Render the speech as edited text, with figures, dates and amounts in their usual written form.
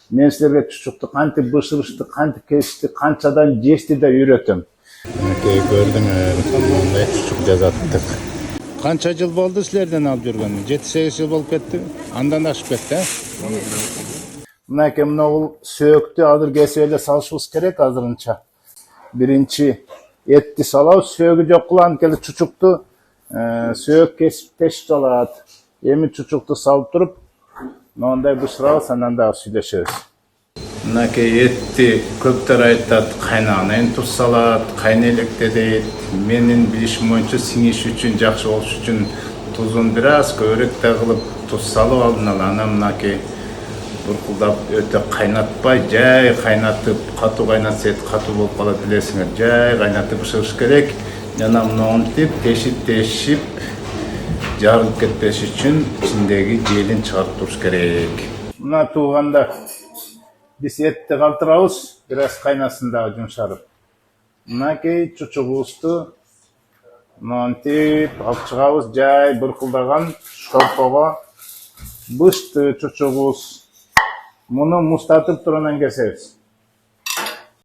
Мен силерге чучукту кантип бышырышты, кантип кесишти, канчадан жешти да үйрөтөм. Мынакей көрдүңөр, мындай чучук жасаттык. Канча жыл болду силерден алып жүргөнү? 7-8 жыл болуп кетти. Андан ашып кетти, Мынакей мына сөөктү азыр кесип эле салышыбыз керек азырынча. Биринчи этти салабыз, сөөгү жок кылам, келе чучукту сөөк кесип тешип алат. Эми чучукту салып туруп, мындай бышырабыз, андан дагы сүйлөшөбүз. Мынакей этти көптөр айтат, кайнаган туз салат, кайнелекте дейт. Менин билишим боюнча сиңиш үчүн, жакшы болуш үчүн тузун бир аз көбүрөөк да кылып туз салып алдын ала. Анан мынакей буркулдап өтө кайнатпай, жай кайнатып, катуу кайнатса эт катуу болуп калат билесиңер. Жай кайнатып бышырыш керек. Жана монтип, тешип жарылып кетпеш үчүн ичиндеги желин чыгарып туруш керек. Мына тууганда биз этти калтырабыз, бир аз кайнасын дагы жумшарып. Мынакей чучугубузду монтип алып чыгабыз, жай буркулдаган шолпого. Бышты чучугубуз. Муну муздатып туруп анан кесебиз.